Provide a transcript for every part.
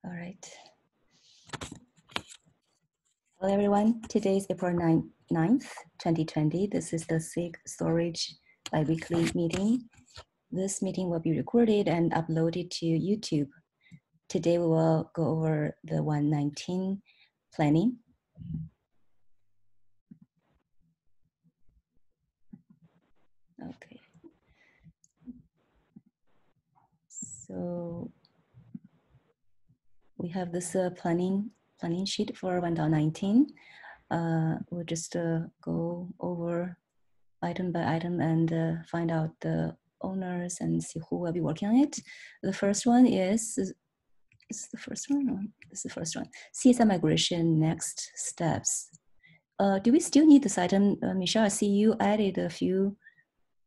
All right. Hello, everyone. Today is April 9th, 2020. This is the SIG Storage bi-weekly meeting. This meeting will be recorded and uploaded to YouTube. Today, we will go over the 119 planning. Okay. So we have this planning sheet for 1.19. We'll just go over item by item and find out the owners and see who will be working on it. The first one is the first one? No, this is the first one. CSI migration next steps. Do we still need this item? Michelle, I see you added a few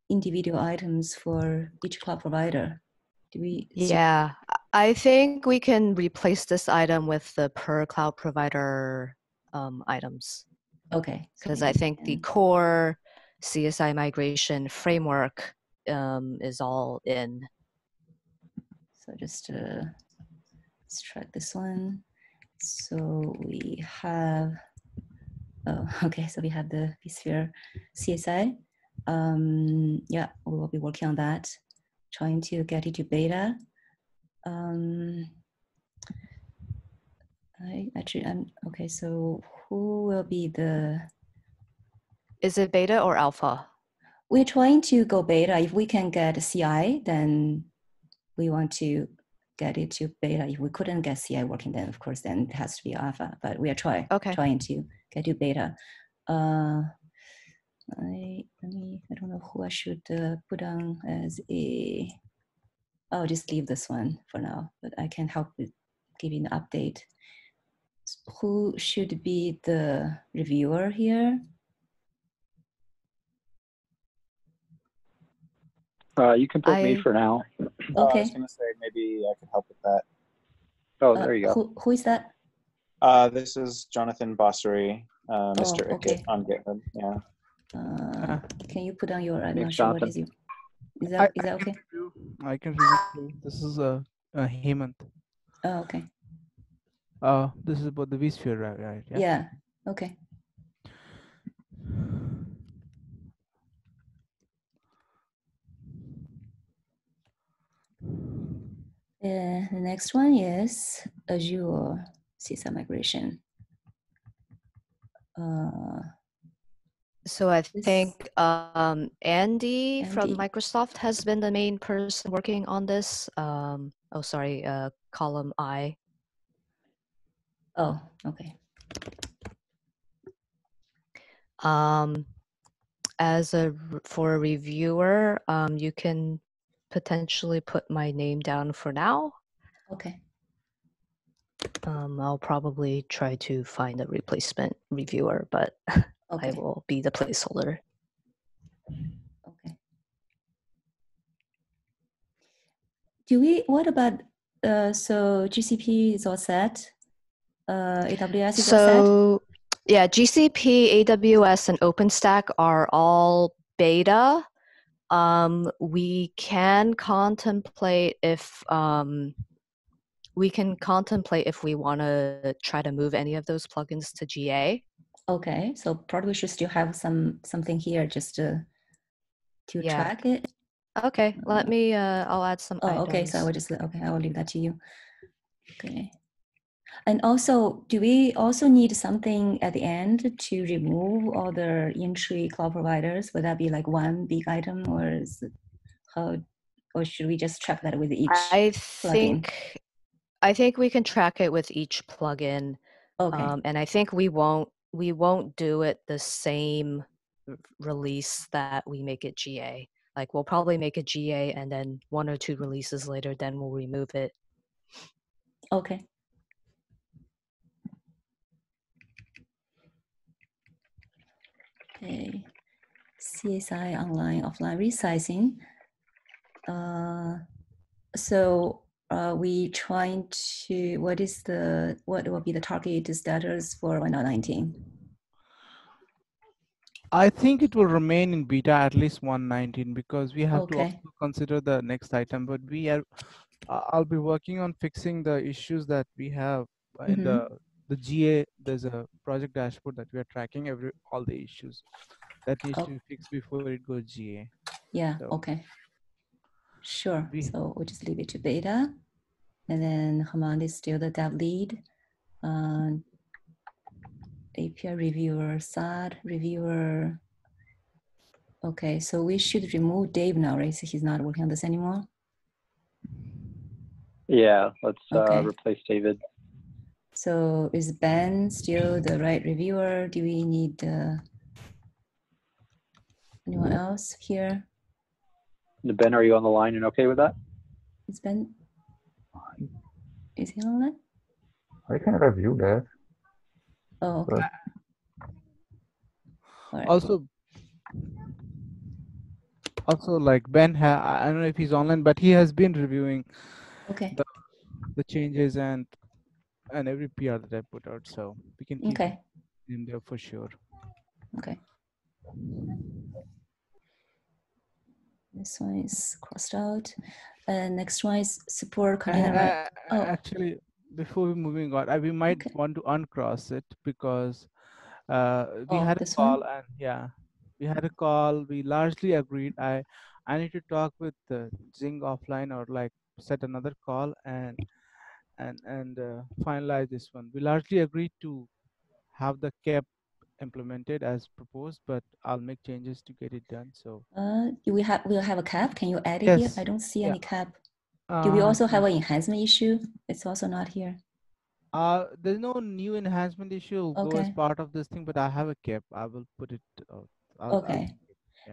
individual items for each cloud provider. Do we? Yeah, I think we can replace this item with the per cloud provider items. Okay. Because I think the core CSI migration framework is all in. So just let's track this one. So we have, oh, okay, so we have the vSphere CSI. Yeah, we will be working on that, trying to get it to beta. Okay, so who will be the? Is it beta or alpha? We're trying to go beta. If we can get CI, then we want to get it to beta. If we couldn't get CI working, then of course, then it has to be alpha, but we are trying to get to beta. I don't know who I should put on as a, I'll just leave this one for now, but I can help with giving an update. Who should be the reviewer here? You can put me for now. Okay. I was going to say maybe I could help with that. Oh, there you go. Who is that? This is Jonathan Bossery, Mr. Okay. on GitHub. Yeah. Can you put on your? I'm not Jonathan. sure what is you. Is that okay? I can review. This is Hemant. Oh, okay. This is about the vSphere, right? Yeah. Okay. The next one is Azure CSI migration. So I think Andy from Microsoft has been the main person working on this. Column I. Oh, okay. For a reviewer, you can potentially put my name down for now. Okay. I'll probably try to find a replacement reviewer, but okay. I will be the placeholder. Okay. What about, so GCP is all set? AWS is all set? Yeah, GCP, AWS, and OpenStack are all beta. We can contemplate if we want to try to move any of those plugins to GA. Okay, so probably we should still have something here just to track it. Okay, let me. I'll add some. items. Okay. So I will just I will leave that to you. Okay. And also, do we also need something at the end to remove all the entry cloud providers? Would that be like one big item, or is it or should we just track that with each plugin? I think we can track it with each plugin. Okay. And I think we won't do it the same release that we make it GA. Like we'll probably make it GA and then 1 or 2 releases later, then we'll remove it. Okay. Okay. CSI online offline resizing. So we trying to, what will be the target status for 1.19? I think it will remain in beta at least 1.19 because we have to Okay. also consider the next item, but we are I'll be working on fixing the issues that we have in the GA. There's a project dashboard that we are tracking all the issues that needs to be fixed before it goes GA. Yeah, So okay. Sure, so we'll just leave it to beta. And then Hamad is still the dev lead. API reviewer, SAD reviewer. Okay, so we should remove Dave now, right? So he's not working on this anymore? Yeah, let's Okay. replace David. So is Ben still the right reviewer? Do we need anyone else here? Ben, are you on the line and okay with that? Is Ben? Is he on that? I can review that. Oh, okay. All right. Also, like Ben, I don't know if he's online, but he has been reviewing the changes and every PR that I put out, so we can keep him there for sure. Okay. This one is crossed out. And next one is support container. Actually, before we moving on, we might want to uncross it because we had a call and we had a call. We largely agreed. I need to talk with Xing offline or like set another call and finalize this one. We largely agreed to have the cap implemented as proposed, but I'll make changes to get it done. So we'll have a cap. Can you add it here? I don't see any cap. Do we also have an enhancement issue? It's also not here. There's no new enhancement issue will go as part of this thing, but I have a cap. I will put it out. Okay.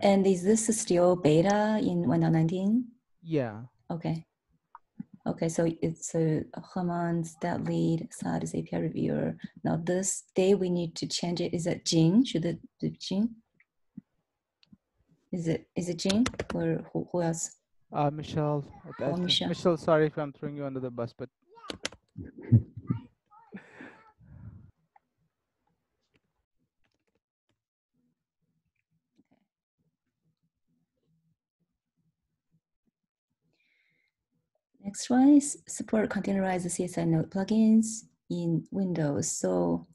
And is this still beta in 1.19? Yeah. Okay. Okay, so it's Haman's that lead, Saad is API reviewer. Now this day we need to change it. Is it Jing? Should it be Jing? Is it Jing or who else? Michelle. Michelle. Michelle, sorry if I'm throwing you under the bus, but next one is support containerized CSI node plugins in Windows. So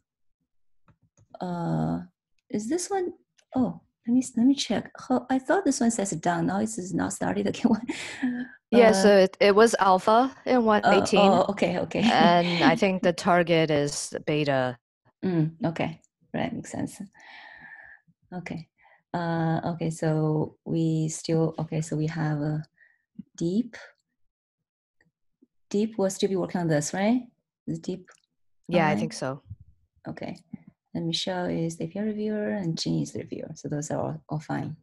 is this one? Oh, let me check. I thought this one says done. Now it is not started again. Yeah, so it was alpha in 1.18. Okay. And I think the target is beta. Okay, right, makes sense. Okay. Okay, so we still, so we have a Deep will still be working on this, right? Is Deep? Yeah, I think so. Okay. And Michelle is the API reviewer and Jean is the reviewer. So those are all fine.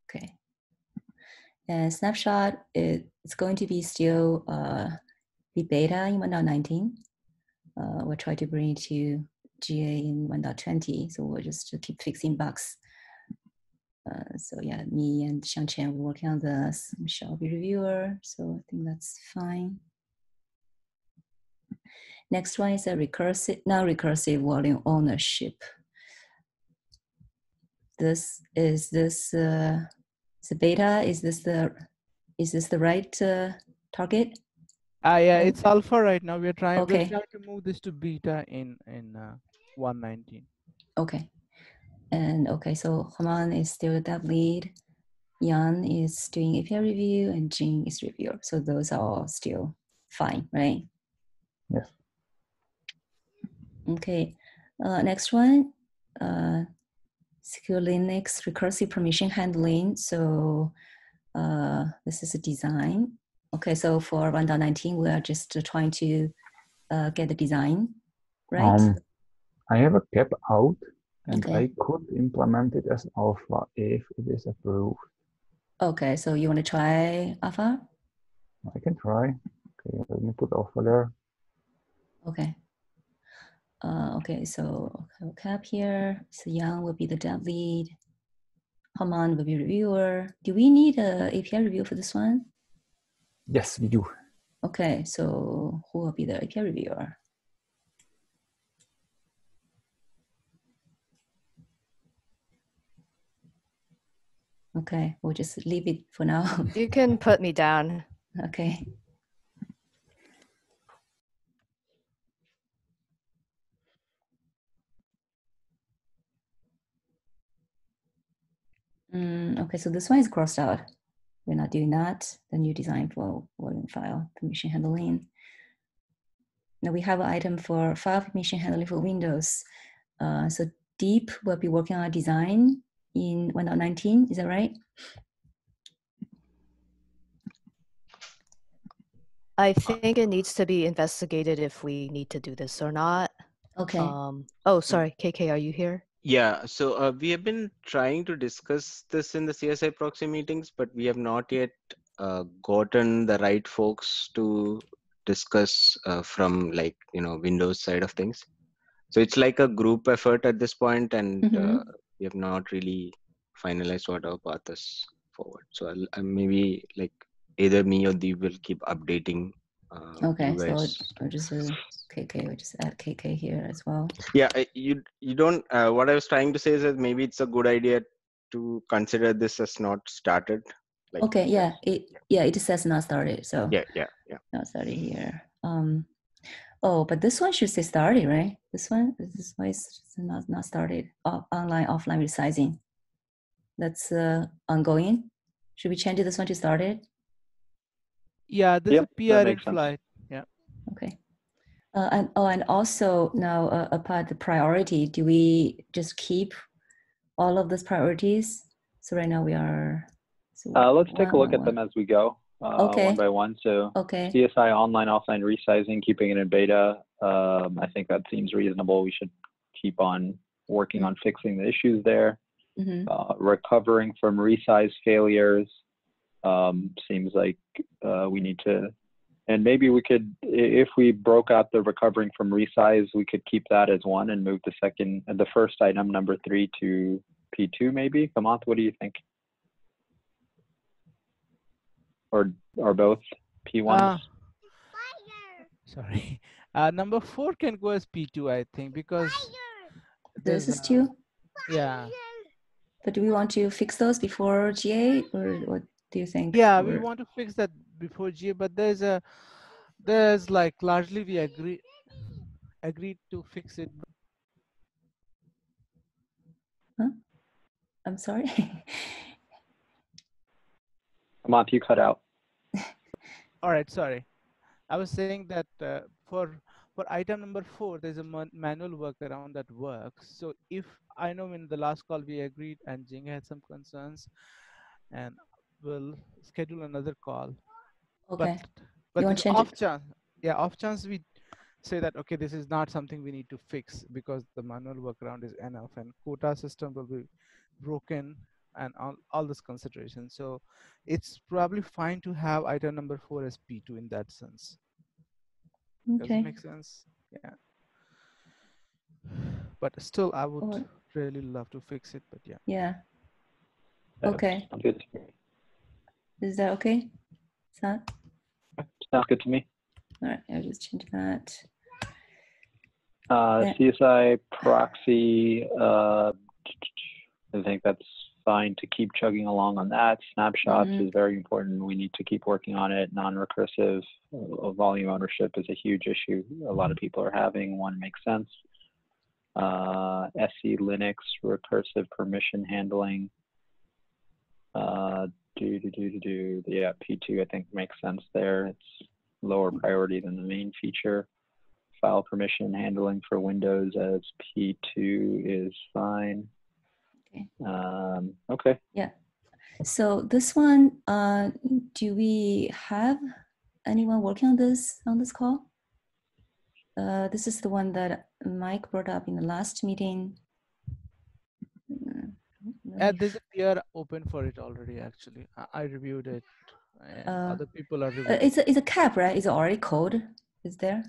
Okay. And Snapshot, it's going to be still be beta in 1.19. We'll try to bring it to GA in 1.20. So we'll just keep fixing bugs. So yeah, me and Xiangchen will working on this. Michelle will be reviewer. So I think that's fine. Next one is a non-recursive volume ownership. This is the beta. Is this the right target? Yeah, it's alpha right now. We're trying. We're trying to move this to beta in 1.19. Okay, and so Haman is still that lead. Jan is doing API review, and Jing is reviewer. So those are all still fine, right? Yes. Okay, next one, secure Linux recursive permission handling. So this is a design. Okay, so for 1.19, we are just trying to get the design, right? I have a cap out, and I could implement it as alpha if it is approved. Okay, so you want to try alpha? I can try. Okay, let me put alpha there. Okay. Okay, so cap here. So Yang will be the dev lead. Haman will be reviewer. Do we need a API review for this one? Yes, we do. Okay, so who will be the API reviewer? Okay, we'll just leave it for now. You can put me down. Okay. Okay, so this one is crossed out. We're not doing that. The new design for volume file permission handling. Now we have an item for file permission handling for Windows. So Deep will be working on a design in 1.19, is that right? I think it needs to be investigated if we need to do this or not. Okay. Oh, sorry, KK, are you here? Yeah, so we have been trying to discuss this in the CSI proxy meetings, but we have not yet gotten the right folks to discuss from Windows side of things. So it's like a group effort at this point, and we have not really finalized what our path is forward. So I'll maybe like either me or Deep will keep updating Okay, you guys. so I'll just KK, we'll just add KK here as well. Yeah, you don't. What I was trying to say is that maybe it's a good idea to consider this as not started. Like okay, yeah, it says not started, so yeah. Not started here. Oh, but this one should say started, right? This one is not started. Online, offline resizing. That's ongoing. Should we change this one to started? Yeah, there's a PR in flight. Yeah. Okay. And also now about the priority, do we just keep all of these priorities? So right now we are. So let's take a look at them as we go, one by one. So CSI online, offline resizing, keeping it in beta. I think that seems reasonable. We should keep on working on fixing the issues there. Recovering from resize failures seems like we need to, and maybe we could, if we broke out the recovering from resize, we could keep that as one and move the first item, number 3, to P2 maybe. Kamath, what do you think? Or both P1s? Sorry. Number 4 can go as P2, I think, because this is 2. Yeah. But do we want to fix those before GA, or what do you think? Yeah, we want to fix that before GA, but there's like largely we agreed to fix it. Huh? I'm sorry. Kamath, you cut out. All right, sorry. I was saying that for item number 4, there's a manual workaround that works. So if I know in the last call we agreed and Xing had some concerns, and we'll schedule another call. Okay. But the off chance we say that, okay, this is not something we need to fix because the manual workaround is enough and quota system will be broken and all this consideration. So it's probably fine to have item number 4 as P2 in that sense. Does it make sense? Yeah. But still, I would really love to fix it, but yeah. Yeah. Okay. Is that okay? Sounds good to me. All right, I'll just change that. CSI proxy, I think that's fine to keep chugging along on that. Snapshots is very important. We need to keep working on it. Non-recursive volume ownership is a huge issue a lot of people are having. One makes sense. SE Linux recursive permission handling. Yeah, P2 I think makes sense there. It's lower priority than the main feature. File permission handling for Windows as P2 is fine. Okay. Yeah. So this one, do we have anyone working on this call? This is the one that Mike brought up in the last meeting. There's a PR open for it already. Actually, I reviewed it, and other people are reviewing. It's a cap, right? Is it already code? Is there?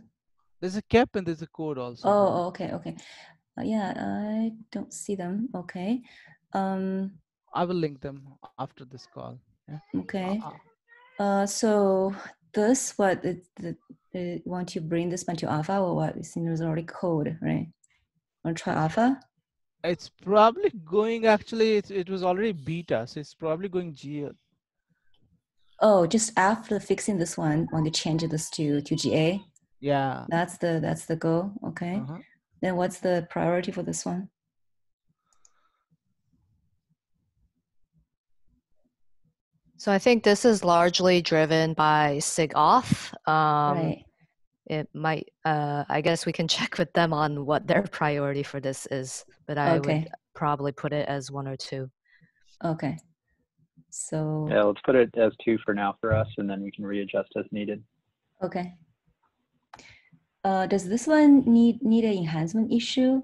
There's a cap and there's a code also. Oh, okay. Yeah, I don't see them. Okay. I will link them after this call. Yeah. Okay. So this, want to bring this one to alpha or what? It seems there's already code, right? Want to try alpha? It's probably going, actually, it was already beta, so it's probably going GA. Oh, just after fixing this one, want to change this to GA? Yeah. That's the goal. Okay. Then what's the priority for this one? So I think this is largely driven by SIG auth. Right. It might, I guess we can check with them on what their priority for this is, but I would probably put it as 1 or 2. Okay. So yeah, let's put it as 2 for now for us, and then we can readjust as needed. Okay. Does this one need an enhancement issue?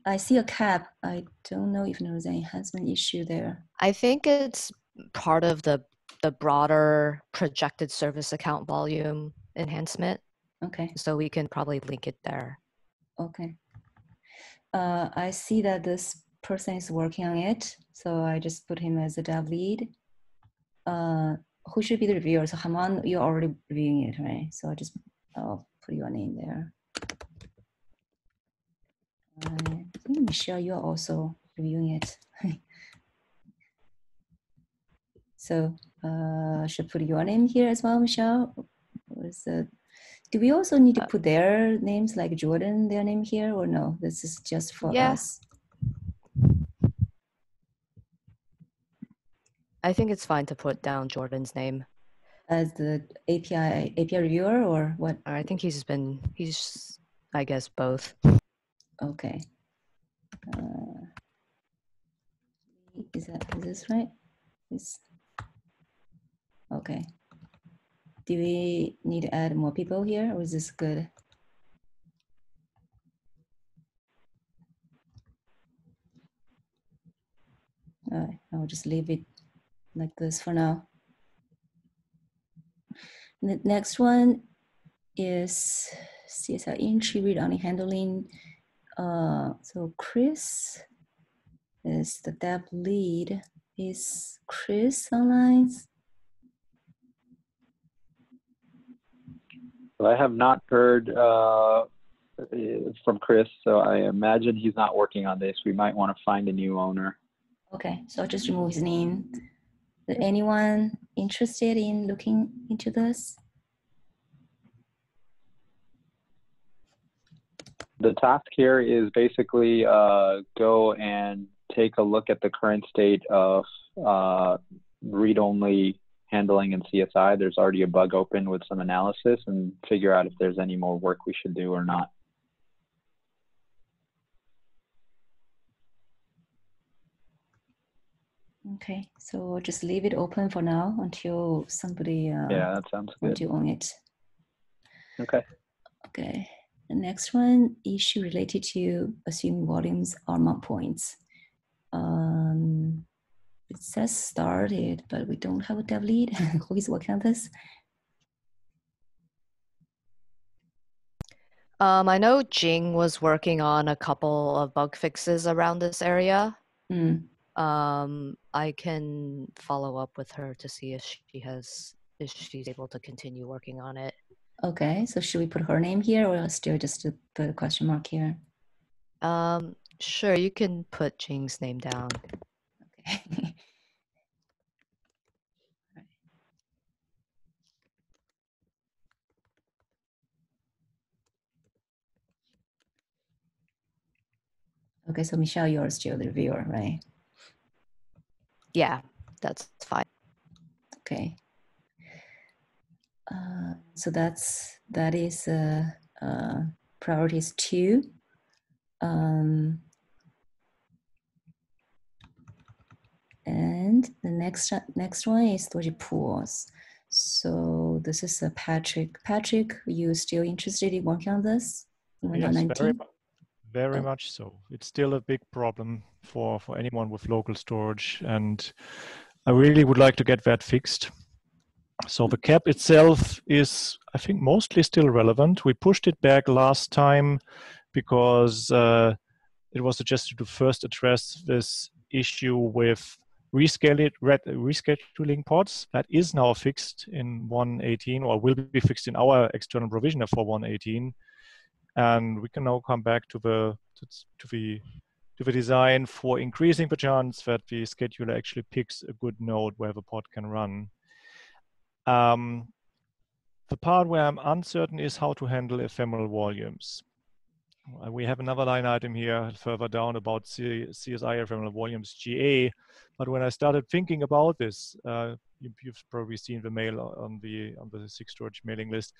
I see a cap. I don't know if there's an enhancement issue there. I think it's part of the broader projected service account volume enhancement. Okay. So we can probably link it there. Okay. I see that this person is working on it, so I just put him as a dev lead. Who should be the reviewer? So Haman, you're already reviewing it, right? So I'll put your name there. I think Michelle, you're also reviewing it. So should put your name here as well, Michelle. Do we also need to put their names, like Jordan, their name here, or no? This is just for us. I think it's fine to put down Jordan's name as the API reviewer, or what? I think he's I guess both. Okay. Is this right? Okay. Do we need to add more people here, or is this good? All right, I'll just leave it like this for now. The next one is CSR entry read-only handling. So Chris is the dev lead. Is Chris online? So I have not heard from Chris, so I imagine he's not working on this. We might want to find a new owner. Okay, so I'll just remove his name. Is anyone interested in looking into this? The task here is basically go and take a look at the current state of read-only handling in CSI. There's already a bug open with some analysis, and figure out if there's any more work we should do or not. Okay, so we'll just leave it open for now until somebody yeah, that sounds good. wants to own it. Okay. Okay, the next one, issue related to assuming volumes are mount points. It says started, but we don't have a dev lead. Who is working on this? I know Xing was working on a couple of bug fixes around this area. I can follow up with her to see if she's able to continue working on it. Okay, so should we put her name here, or still just put a question mark here? Sure, you can put Xing's name down. Okay. Okay, so Michelle, you're still the reviewer, right? Yeah, that's fine. Okay. So that is priorities 2. And the next one is storage pools. So this is Patrick. Patrick, you still interested in working on this? Yes, very much so. It's still a big problem for anyone with local storage, and I really would like to get that fixed. So the cap itself is, I think, mostly still relevant. We pushed it back last time because it was suggested to first address this issue with rescheduling pods. That is now fixed in 1.18, or will be fixed in our external provisioner for 1.18. And we can now come back to the design for increasing the chance that the scheduler actually picks a good node where the pod can run. The part where I'm uncertain is how to handle ephemeral volumes. We have another line item here further down about CSI ephemeral volumes GA, but when I started thinking about this, you've probably seen the mail on the SIG Storage mailing list.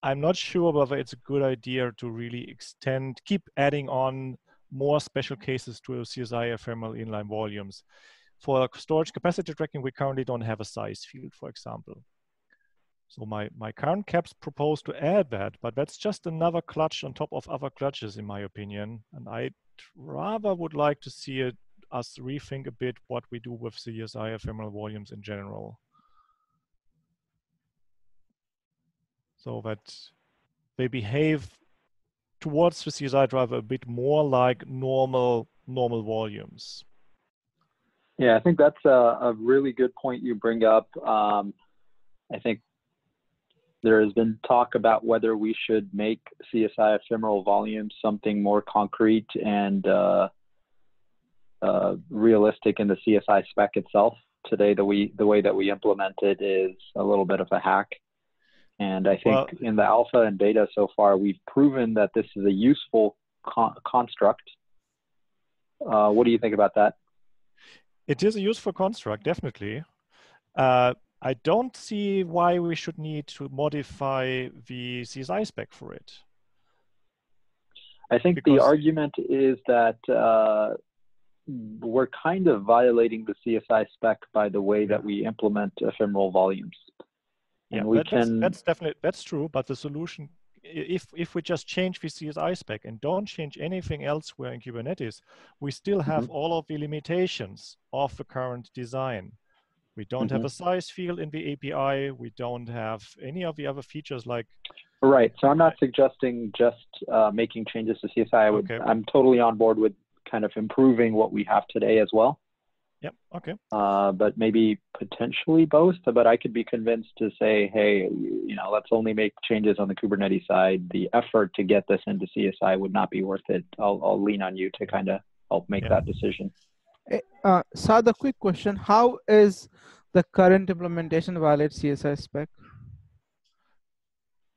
I'm not sure whether it's a good idea to really keep adding on more special cases to CSI ephemeral inline volumes. For storage capacity tracking, we currently don't have a size field, for example. So my current caps propose to add that, but that's just another clutch on top of other clutches, in my opinion. And I rather would like to see us rethink a bit what we do with CSI ephemeral volumes in general. So that they behave towards the CSI driver a bit more like normal volumes. Yeah, I think that's a really good point you bring up. I think there has been talk about whether we should make CSI ephemeral volumes something more concrete and realistic in the CSI spec itself. Today, the way that we implement it is a little bit of a hack. And I think in the alpha and beta so far, we've proven that this is a useful construct. What do you think about that? It is a useful construct, definitely. I don't see why we should need to modify the CSI spec for it. I think the argument is that we're kind of violating the CSI spec by the way that we implement ephemeral volumes. And that's true, but the solution, if we just change the CSI spec and don't change anything elsewhere in Kubernetes, we still have all of the limitations of the current design. We don't have a size field in the API. We don't have any of the other features like. Right. So I'm not suggesting just making changes to CSI. I'm totally on board with kind of improving what we have today as well. Yep. Okay. But maybe potentially both. But I could be convinced to say, hey, let's only make changes on the Kubernetes side. The effort to get this into CSI would not be worth it. I'll lean on you to kind of help make that decision. Saad, a quick question. How is the current implementation violate CSI spec?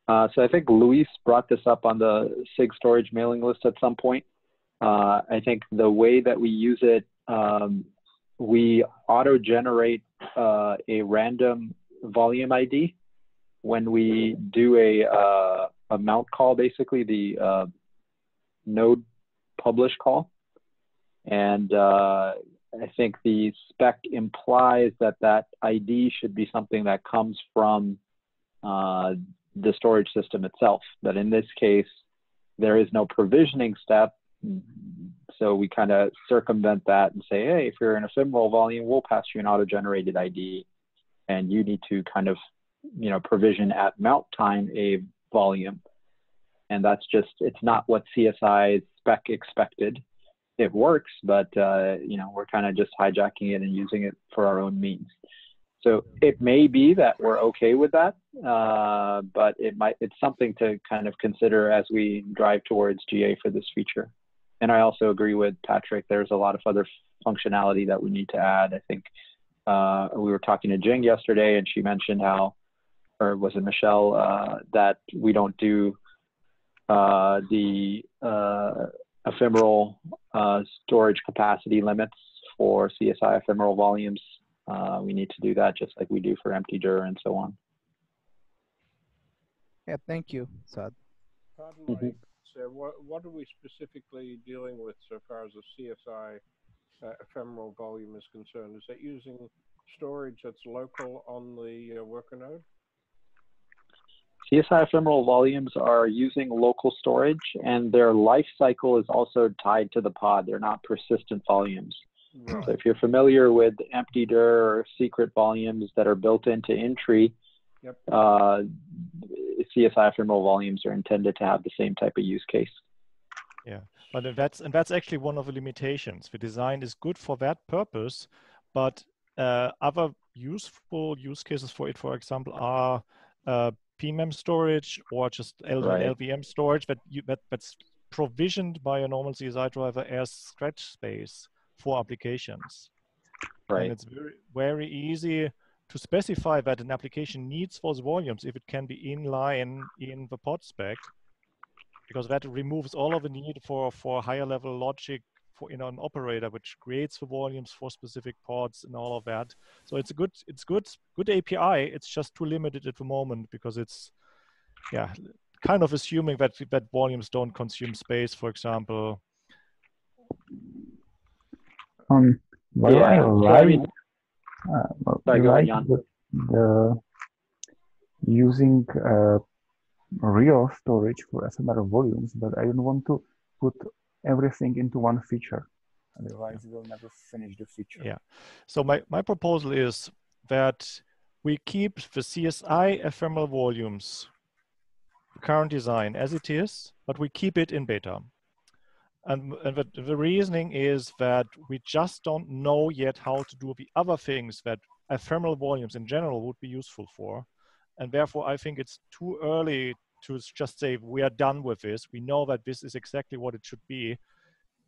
So I think Luis brought this up on the SIG storage mailing list at some point. I think the way that we use it, we auto-generate a random volume ID when we do a mount call, basically the node publish call. And I think the spec implies that ID should be something that comes from the storage system itself. But in this case, there is no provisioning step. So we kind of circumvent that and say, hey, if you're in a ephemeral volume, we'll pass you an auto-generated ID. And you need to kind of, provision at mount time a volume. And that's just, it's not what CSI spec expected. It works, but we're kind of just hijacking it and using it for our own means. So it may be that we're okay with that, but it's something to kind of consider as we drive towards GA for this feature. And I also agree with Patrick. There's a lot of other functionality that we need to add. I think we were talking to Xing yesterday, and she mentioned or was it Michelle, that we don't do the ephemeral storage capacity limits for CSI ephemeral volumes. We need to do that just like we do for empty dir and so on. Yeah, thank you, Saad. So what are we specifically dealing with so far as the CSI ephemeral volume is concerned? Is that using storage that's local on the worker node? CSI ephemeral volumes are using local storage, and their life cycle is also tied to the pod. They're not persistent volumes. Right. So if you're familiar with empty dir or secret volumes that are built into Intri, yep. CSI ephemeral volumes are intended to have the same type of use case. Yeah, but that's actually one of the limitations. The design is good for that purpose, but other useful use cases for it, for example, are PMEM storage or just LVM storage that's provisioned by a normal CSI driver as scratch space for applications. Right. And it's very, very easy to specify that an application needs those volumes if it can be inline in the pod spec, because that removes all of the need for higher level logic for an operator which creates the volumes for specific pods and all of that. So it's a good API. It's just too limited at the moment because it's kind of assuming that volumes don't consume space, for example. Well, I like the using real storage for ephemeral volumes, but I don't want to put everything into one feature. Otherwise, we'll never finish the feature. Yeah. So my proposal is that we keep the CSI ephemeral volumes current design as it is, but we keep it in beta. And the reasoning is that we just don't know yet how to do the other things that ephemeral volumes in general would be useful for. And therefore, I think it's too early to just say we are done with this. We know that this is exactly what it should be.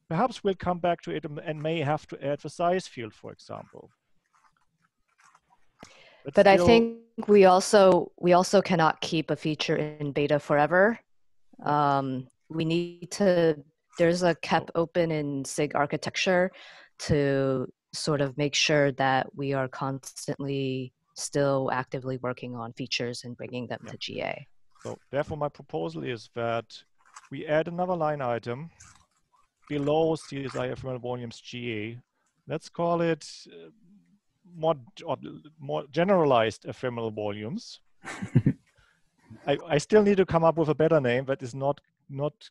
Perhaps we'll come back to it and may have to add the size field, for example. But I think we also cannot keep a feature in beta forever. We need to, there's a KEP open in SIG architecture to sort of make sure that we are constantly still actively working on features and bringing them to GA. So therefore my proposal is that we add another line item below CSI ephemeral volumes GA. Let's call it more generalized ephemeral volumes. I still need to come up with a better name that is not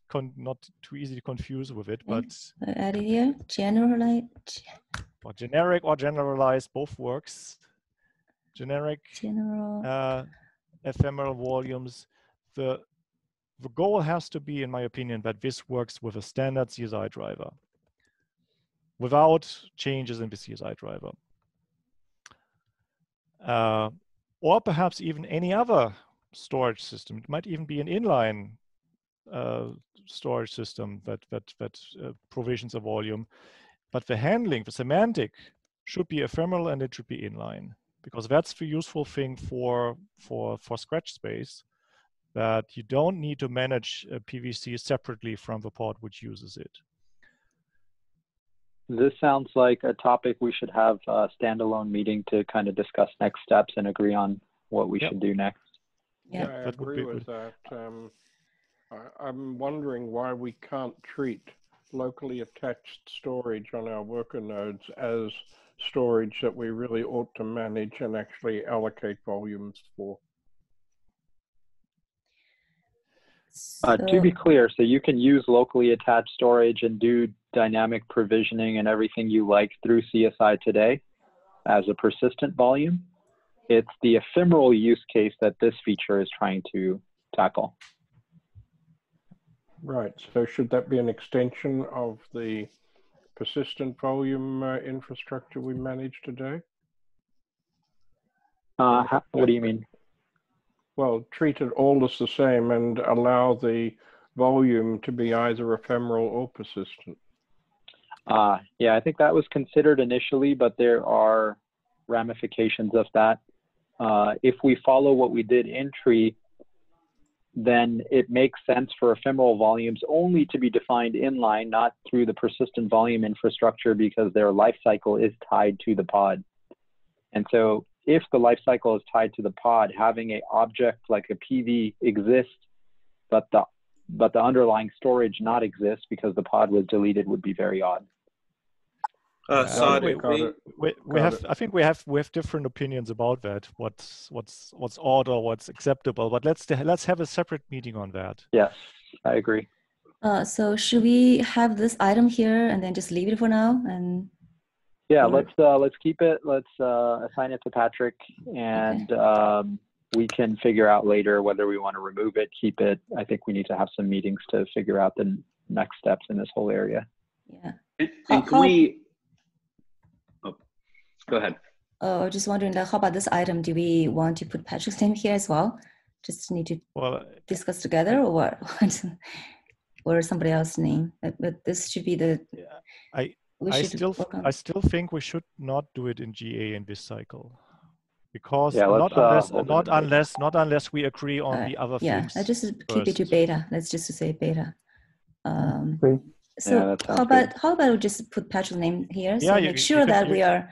too easy to confuse with it, but add it here, generalized. Or generic or generalized, both works. General ephemeral volumes. The goal has to be, in my opinion, that this works with a standard CSI driver without changes in the CSI driver. Or perhaps even any other storage system. It might even be an inline storage system that provisions a volume. But the handling, the semantic, should be ephemeral and it should be inline, because that's the useful thing for scratch space, that you don't need to manage a PVC separately from the pod which uses it. This sounds like a topic we should have a standalone meeting to kind of discuss next steps and agree on what we should do next. Yeah, I agree with that. I'm wondering why we can't treat locally attached storage on our worker nodes as storage that we really ought to manage and actually allocate volumes for. To be clear, so you can use locally attached storage and do dynamic provisioning and everything you like through CSI today as a persistent volume. It's the ephemeral use case that this feature is trying to tackle. Right, so should that be an extension of the persistent volume infrastructure we manage today? What do you mean? Well, treat it all as the same and allow the volume to be either ephemeral or persistent. Yeah, I think that was considered initially, but there are ramifications of that. If we follow what we did in tree, then it makes sense for ephemeral volumes only to be defined inline, not through the persistent volume infrastructure, because their life cycle is tied to the pod. And so if the life cycle is tied to the pod, having an object like a PV exists, but the underlying storage not exist because the pod was deleted would be very odd. Sorry, I think we have different opinions about that. What's odd or what's acceptable? But let's have a separate meeting on that. Yes, I agree. So should we have this item here and then just leave it for now? And yeah, let's keep it. Let's assign it to Patrick, and we can figure out later whether we want to remove it, keep it. I think we need to have some meetings to figure out the next steps in this whole area. Yeah. And can we? Oh, go ahead. Oh, I was just wondering, how about this item? Do we want to put Patrick's name here as well? Just need to discuss together, or what? Or somebody else's name? But this should be the. Yeah, I still think we should not do it in GA in this cycle. because not unless we agree on the other themes. Yeah, I just keep it to beta. Let's just say beta. Okay. So how about we just put patch name here? So make sure that we are,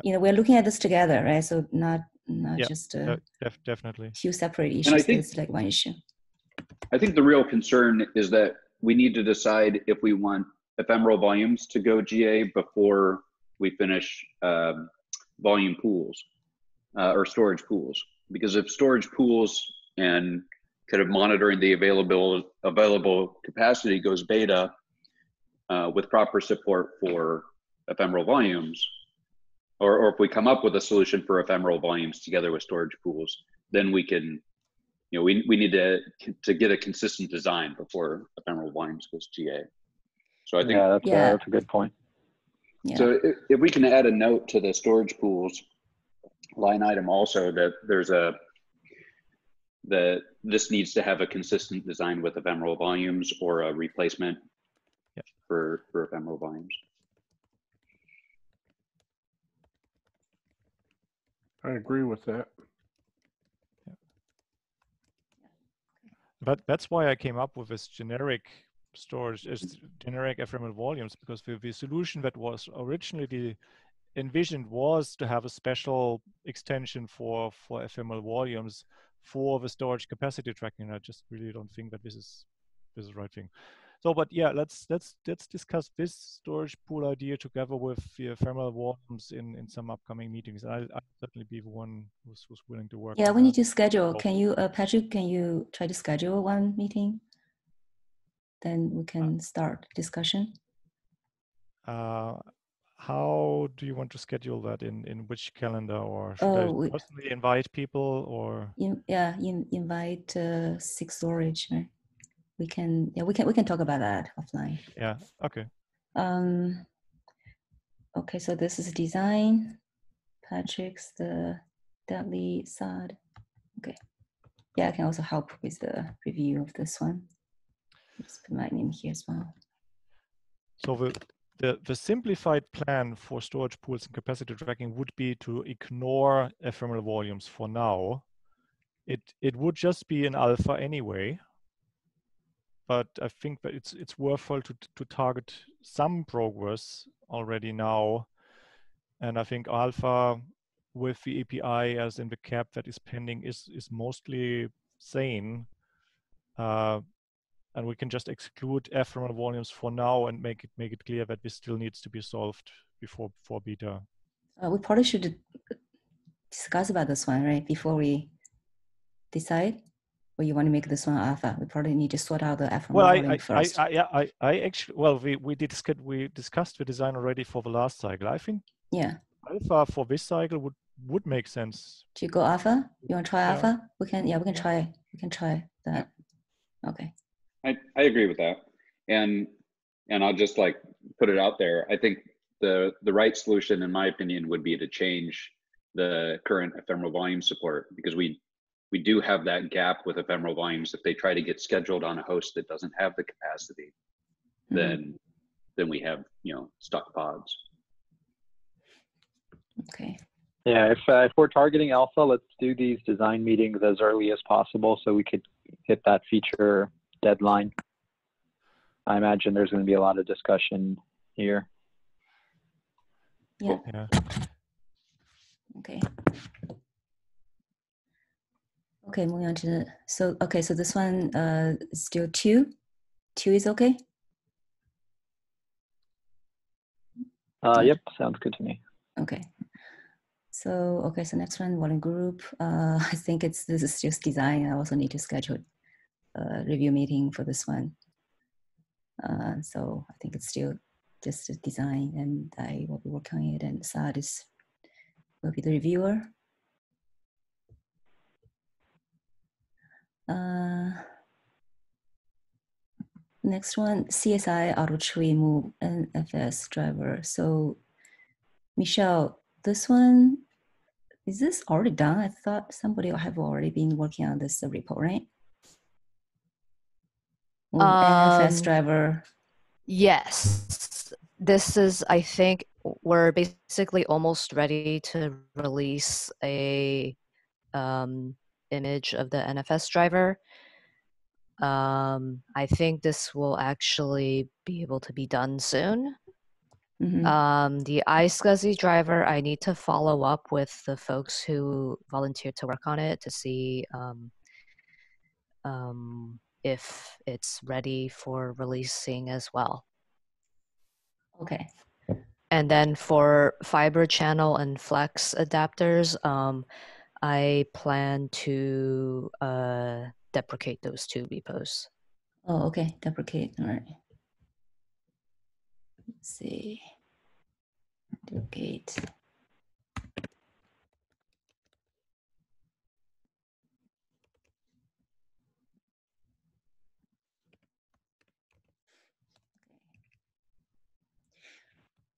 we're looking at this together, right? So not just definitely few separate issues. I think it's like one issue. I think the real concern is that we need to decide if we want ephemeral volumes to go GA before we finish volume pools or storage pools. Because if storage pools and kind of monitoring the available capacity goes beta with proper support for ephemeral volumes, or if we come up with a solution for ephemeral volumes together with storage pools, then we can, we need to get a consistent design before ephemeral volumes goes GA. So I think that's a good point. Yeah. So if we can add a note to the storage pools line item also that this needs to have a consistent design with ephemeral volumes or a replacement for ephemeral volumes. I agree with that. But that's why I came up with this generic storage, generic ephemeral volumes, because the solution that was originally envisioned was to have a special extension for ephemeral volumes for the storage capacity tracking. I just really don't think that this is the right thing. So, but yeah, let's discuss this storage pool idea together with the ephemeral volumes in some upcoming meetings. I'll certainly be the one who's willing to work. Yeah, we need to schedule. Can you, Patrick? Can you try to schedule one meeting? Then we can start discussion. How do you want to schedule that? In which calendar, or should I personally invite people, or? Invite SIG Storage. Right? We can talk about that offline. Yeah. Okay. Okay. So this is design. Patrick's the lead side. Okay. Yeah, I can also help with the review of this one. Just put my name here as well. So the simplified plan for storage pools and capacity tracking would be to ignore ephemeral volumes for now. It would just be an alpha anyway, but I think that it's worthwhile to target some progress already now. And I think alpha with the API as in the cap that is pending is mostly sane. And we can just exclude ephemeral volumes for now and make it clear that this still needs to be solved before beta. We probably should discuss about this one, right? Before we decide, or you want to make this one alpha? We probably need to sort out the ephemeral volume first. I actually, well, we discussed the design already for the last cycle. I think alpha for this cycle would make sense. To go alpha? You want to try alpha? We can try that. Okay. I agree with that, and I'll just like put it out there. I think the right solution, in my opinion, would be to change the current ephemeral volume support, because we do have that gap with ephemeral volumes. If they try to get scheduled on a host that doesn't have the capacity, then we have stuck pods. Okay. Yeah, if we're targeting alpha, let's do these design meetings as early as possible so we could hit that feature deadline. I imagine there's going to be a lot of discussion here. Yeah. Yeah. Okay. Okay, moving on to so this one is still 2. 2 is okay? Yep, sounds good to me. Okay. So next one, Workgroup. I think this is just design. I also need to schedule a review meeting for this one. So I think it's still just a design, and I will be working on it, and Saad will be the reviewer. Next one, CSI auto tree move NFS driver. So Michelle, this one, is this already done? I thought somebody have already been working on this repo, right? NFS driver. Yes, this is, I think, we're basically almost ready to release a image of the NFS driver. I think this will actually be able to be done soon. The iSCSI driver, I need to follow up with the folks who volunteered to work on it to see if it's ready for releasing as well. Okay. And then for fiber channel and flex adapters, I plan to deprecate those two repos. Oh, okay, deprecate, all right. Let's see, deprecate.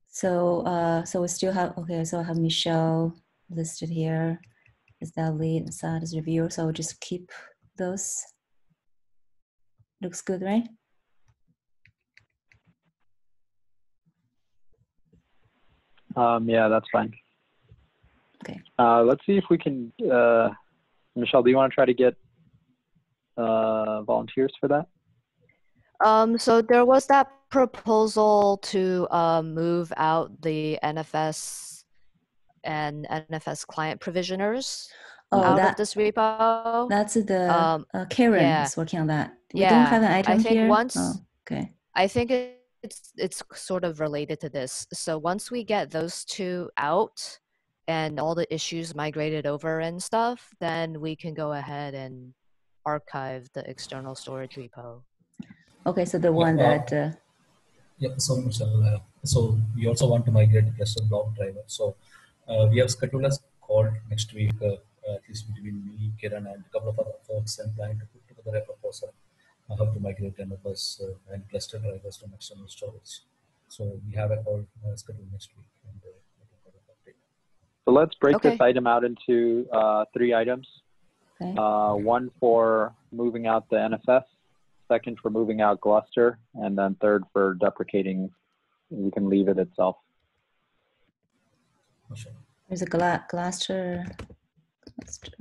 So, so we still have, okay, so I have Michelle listed here as that lead, Assad as reviewer, so I'll just keep those. Looks good, right? Yeah, that's fine. Okay. Let's see if we can, Michelle, do you want to try to get volunteers for that? So there was that proposal to move out the NFS and NFS client provisioners out of this repo. That's the Karen is working on that. We don't have an item I think here. Once, oh, okay. I think it's sort of related to this. So once we get those two out and all the issues migrated over and stuff, then we can go ahead and archive the external storage repo. Okay, so the one that. Yeah, so Michelle, so we also want to migrate the cluster block driver. So we have scheduled a call next week, at least between me, Kiran, and a couple of other folks, and planning to put together a proposal on how to migrate NFS and cluster drivers from external storage. So we have a call scheduled next week. And, so let's break this item out into 3 items. Okay. One for moving out the NFS, second for moving out Gluster, and then third for deprecating. You can leave it itself. Sure. There's a Gluster.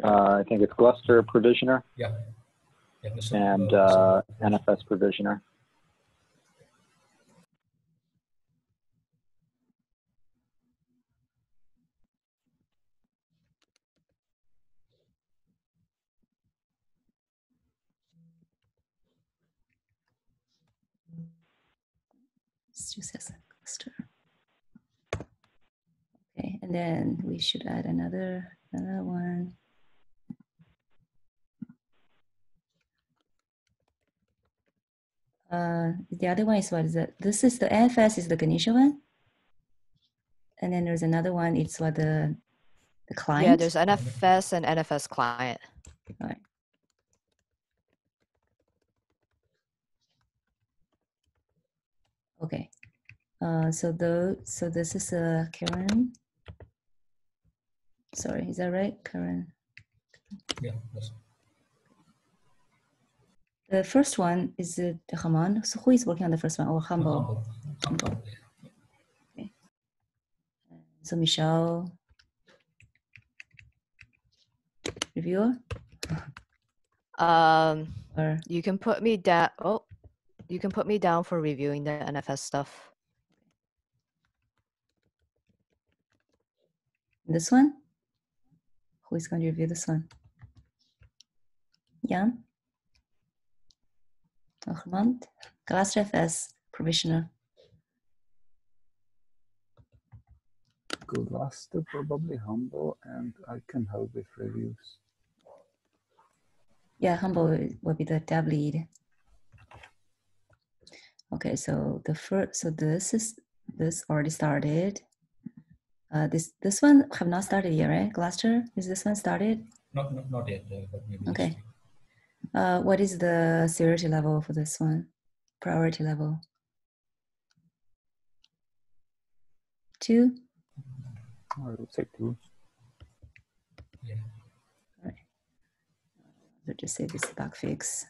I think it's Gluster Provisioner. Yeah. And NFS Provisioner. Cluster. Okay, and then we should add another one. The other one is what is it? This is the NFS is the Ganesha one, and then there's another one. It's what the client. Yeah, there's NFS and NFS client. All right. Okay. So this is Karen. Sorry, is that right, Karen? Yeah. Yes. The first one is the Haman. So who is working on the first one? Or Humble? Humble. Okay. So Michelle, reviewer. You can put me down. Oh, you can put me down for reviewing the NFS stuff. This one? Who is going to review this one? Jan? Ahmad? Cluster FS Provisioner. Cluster, probably Humble, and I can help with reviews. Yeah, Humble will be the dev lead. Okay, so the first, so this already started. This one have not started yet, right? Cluster, is this one started? Not yet, but maybe. Okay. What is the severity level for this one? Priority level? 2? I would say 2. Yeah. All right. Let's just say this bug fix.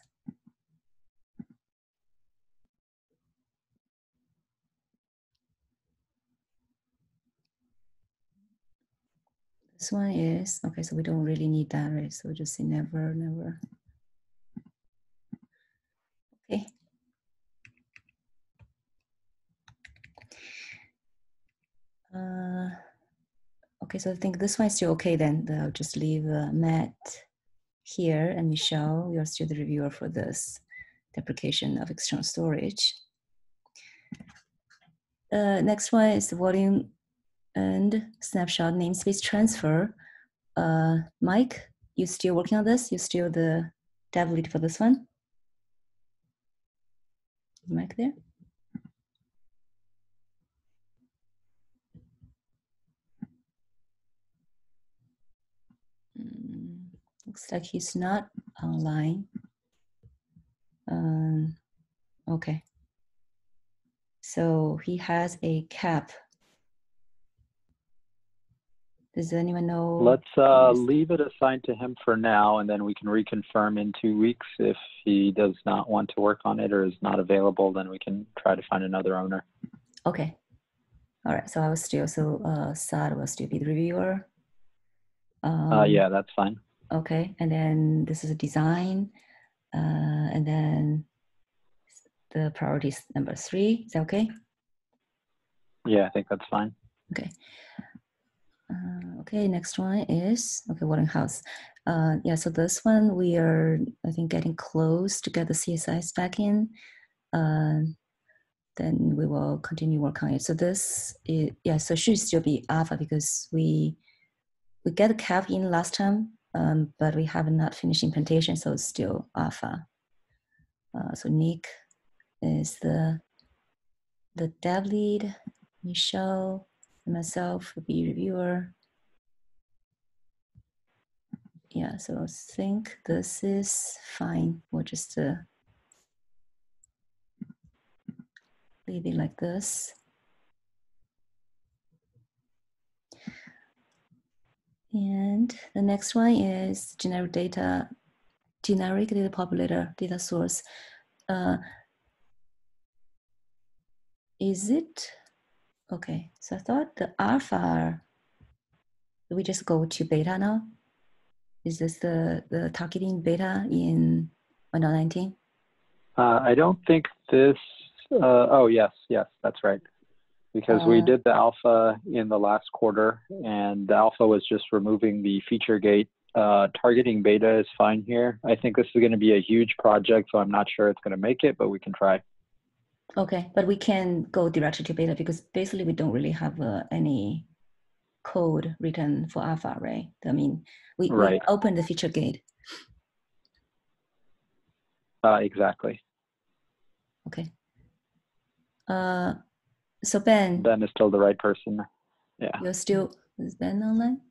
This one is, okay, so we don't really need that, right? So we just say never, never. Okay. Okay, so I think this one is still okay then. I'll just leave Matt here and Michelle, you're still the reviewer for this deprecation of external storage. Next one is the volume and snapshot namespace transfer. Mike, you still working on this? You still the dev lead for this one? Is Mike there? Looks like he's not online. Okay. So he has a cap. Does anyone know? Let's leave it assigned to him for now, and then we can reconfirm in 2 weeks. If he does not want to work on it or is not available, then we can try to find another owner. Okay. All right. So I will still, Saad will still be the reviewer. Yeah, that's fine. Okay. And then this is a design. And then the priority is number 3. Is that okay? Yeah, I think that's fine. Okay. Okay, next one is, okay, Warren House. Yeah, so this one we are, I think, getting close to get the CSIs back in. Then we will continue work on it. So this is, yeah, so should still be alpha because we get the cap in last time, but we have not finished implementation, so it's still alpha. So Nick is the dev lead, Michelle, and myself will be reviewer. Yeah, so I think this is fine. We'll just leave it like this. And the next one is generic data populator data source. Is it, okay, so I thought the alpha, we just go to beta now? Is this the targeting beta in 1.19? I don't think this, oh yes, that's right. Because we did the alpha in the last quarter, and the alpha was just removing the feature gate. Targeting beta is fine here. I think this is going to be a huge project, so I'm not sure it's going to make it, but we can try. Okay, but we can go directly to beta because basically we don't really have any code written for alpha, right? I mean, we open the feature gate. Exactly. Okay. So Ben. Ben is still the right person. Yeah. You're still, is Ben online?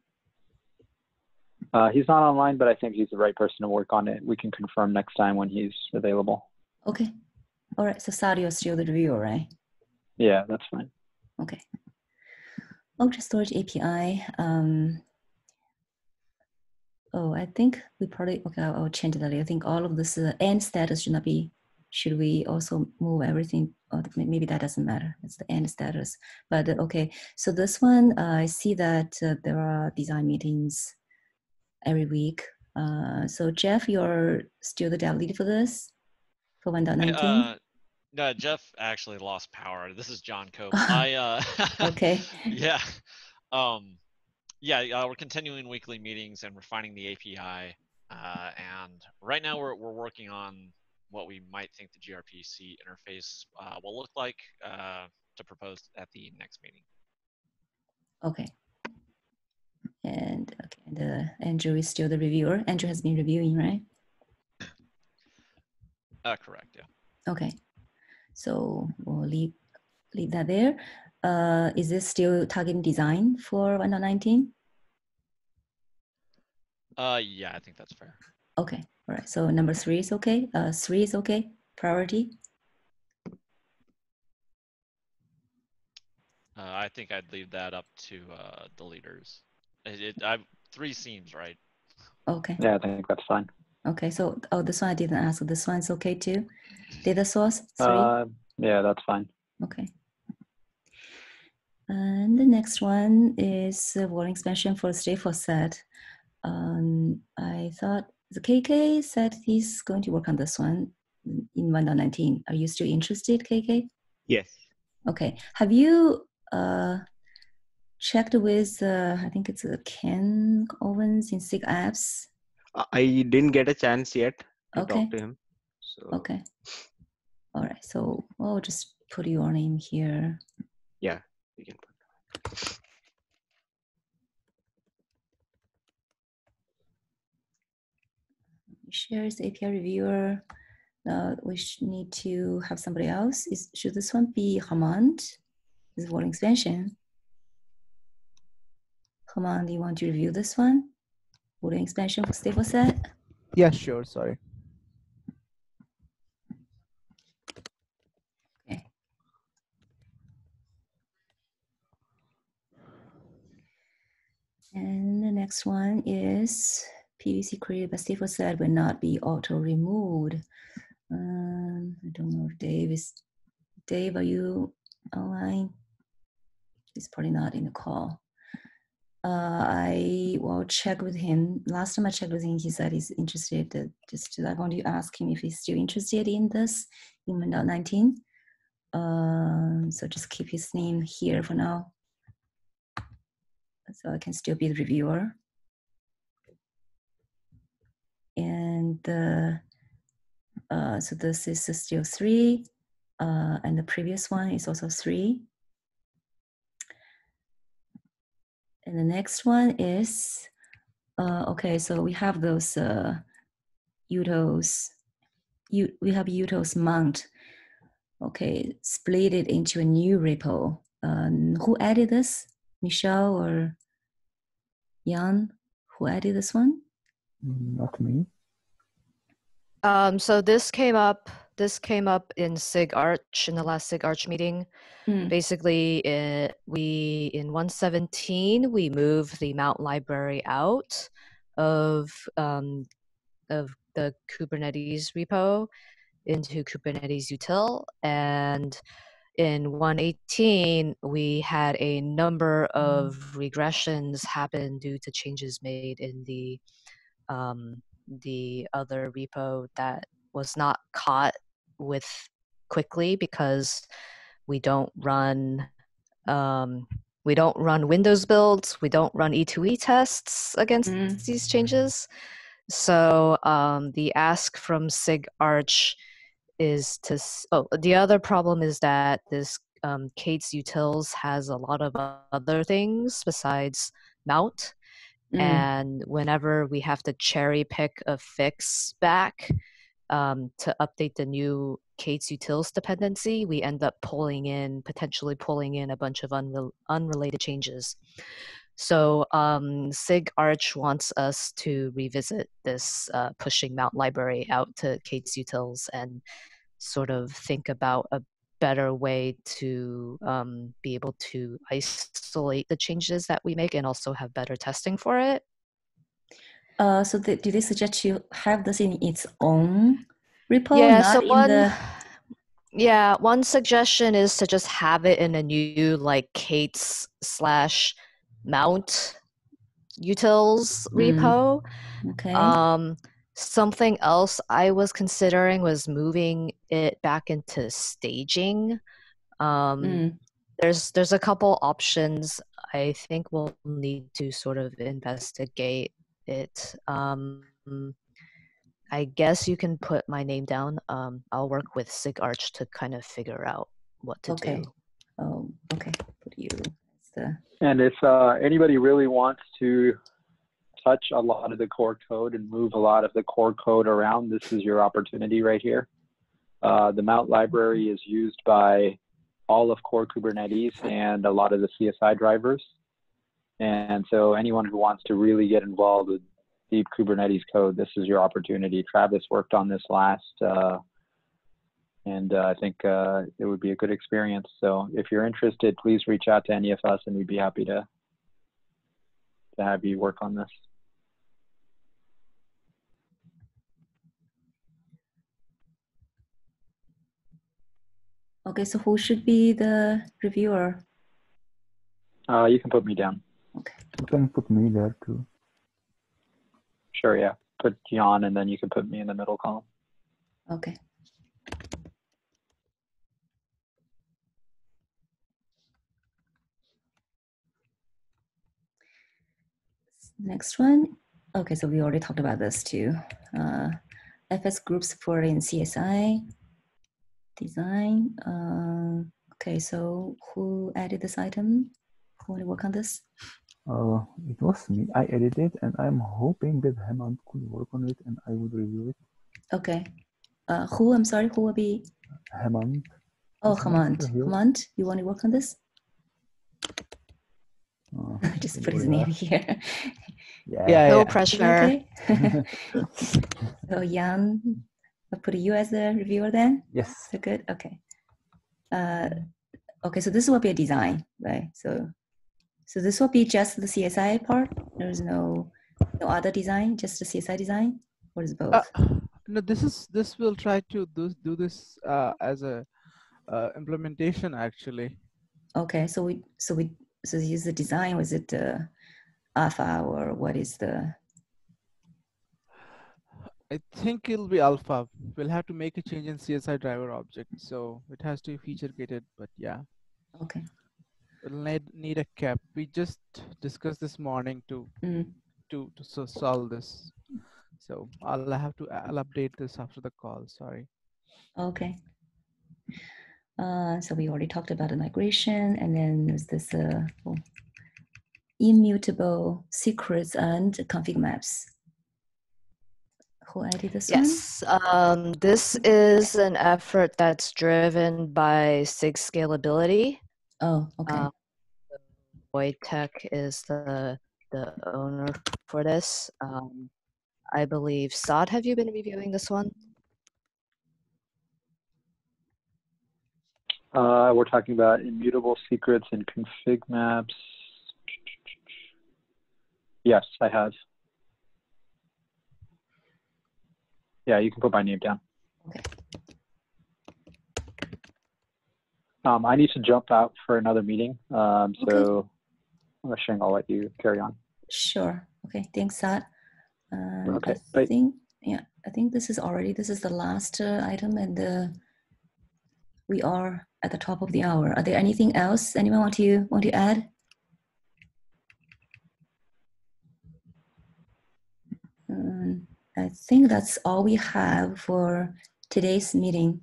He's not online, but I think he's the right person to work on it. We can confirm next time when he's available. Okay. All right. So Saad, you're still the reviewer, right? Yeah, that's fine. Okay. Object storage API. Oh, I think we probably, okay, I'll change that. I think all of this end status should not be, should we also move everything? Or maybe that doesn't matter. It's the end status. But okay, so this one, I see that there are design meetings every week. So Jeff, you're still the dev lead for this, for 1.19? No, Jeff actually lost power. This is John Cope. Okay. Yeah. Yeah, we're continuing weekly meetings and refining the API. And right now we're working on what we might think the gRPC interface will look like to propose at the next meeting. Okay. And okay, Andrew is still the reviewer. Andrew has been reviewing, right? Correct, yeah. Okay. So we'll leave that there. Is this still targeting design for 1.19? Yeah, I think that's fair. Okay, all right. So number 3 is okay. 3 is okay. Priority. I think I'd leave that up to the leaders. 3 seems right. Okay. Yeah, I think that's fine. Okay, so this one I didn't ask. This one's okay too. Data source 3. Yeah, that's fine. Okay. And the next one is volume expansion for stateful set. I thought the KK said he's going to work on this one in 1.19. Are you still interested, KK? Yes. Okay. Have you checked with, I think it's Ken Owens in SIG Apps? I didn't get a chance yet to Okay. talk to him. So. Okay. All right. So I'll just put your name here. Yeah, we can put. Shares API reviewer. We need to have somebody else. Should this one be Hamand? This volume expansion. Hamand, do you want to review this one? Volume expansion for stateful set? Yeah, sure. Sorry. Okay. And the next one is PVC created by stateful set will not be auto removed. I don't know if Dave is. Dave, are you online? He's probably not in the call. I will check with him. Last time I checked with him, he said he's interested. I want to ask him if he's still interested in this in 1.19. So just keep his name here for now. So I can still be the reviewer. And so this is still 3. And the previous one is also 3. And the next one is, okay, so we have those utils. We have utils mount. Okay, split it into a new repo. Who added this? Michelle or Jan? Who added this one? Not me. So this came up in SIG Arch in the last SIG Arch meeting. Basically, in 1.17 we moved the mount library out of the Kubernetes repo into Kubernetes util, and in 1.18 we had a number of regressions happen due to changes made in the other repo that was not caught with quickly because we don't run Windows builds, we don't run E2E tests against these changes. So the ask from SIG Arch is to, the other problem is that this Kate's utils has a lot of other things besides mount. And whenever we have to cherry pick a fix back to update the new Kate's utils dependency, we end up potentially pulling in a bunch of unrelated changes. So SIG Arch wants us to revisit this pushing mount library out to Kate's utils and sort of think about a better way to be able to isolate the changes that we make and also have better testing for it. So do they suggest you have this in its own repo? Yeah, not so in the... Yeah, one suggestion is to just have it in a new like Kate's /mount utils repo. Okay. Something else I was considering was moving it back into staging. There's a couple options. I think we'll need to sort of investigate it. I guess you can put my name down. I'll work with SIG Arch to kind of figure out what to do. Oh, okay. Put you. And if anybody really wants to touch a lot of the core code and move a lot of the core code around, this is your opportunity right here. The mount library is used by all of core Kubernetes and a lot of the CSI drivers. And so anyone who wants to really get involved with deep Kubernetes code, this is your opportunity. Travis worked on this last, and I think it would be a good experience. So if you're interested, please reach out to any of us and we'd be happy to have you work on this. Okay, so who should be the reviewer? You can put me down. Okay. You can put me there too. Sure, yeah. Put Jan, and then you can put me in the middle column. Okay. Next one. Okay, so we already talked about this too. FS group support in CSI design. Okay, so who added this item? Who want to work on this? It was me. I edited it, and I'm hoping that Hemant could work on it, and I would review it. Okay. Who? I'm sorry. Who will be? Hemant. Oh, Hemant. Hemant, you want to work on this? I just put his name here. Yeah. No pressure. Okay. So Jan, I'll put you as the reviewer then? Yes. So good. Okay. Okay, so this will be a design, right? So this will be just the CSI part. There's no other design, just the CSI design, or is both? No, this will try to do this as a implementation actually. Okay, so use the design. Was it alpha or what is the? I think it'll be alpha. We'll have to make a change in CSI driver object, so it has to be feature gated. But yeah. Okay. It'll need a cap. We just discussed this morning to solve this. So I'll update this after the call. Sorry. Okay. So we already talked about the migration, and then there's this immutable secrets and config maps. Who added this one? Yes, this is an effort that's driven by SIG scalability. Oh, okay. Wojtek is the owner for this. I believe, Saad, have you been reviewing this one? We're talking about immutable secrets and config maps. Yes, I have. Yeah, you can put my name down. Okay. I need to jump out for another meeting, so Xing, I'll let you carry on. Sure. Okay. Thanks, Saad. Okay. I think this is the last item, and we are at the top of the hour. Are there anything else anyone want to add? I think that's all we have for today's meeting.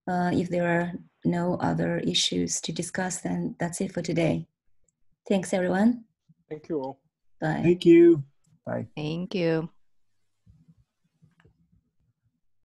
If there are no other issues to discuss, then that's it for today. Thanks, everyone. Thank you all. Bye. Thank you. Bye. Thank you.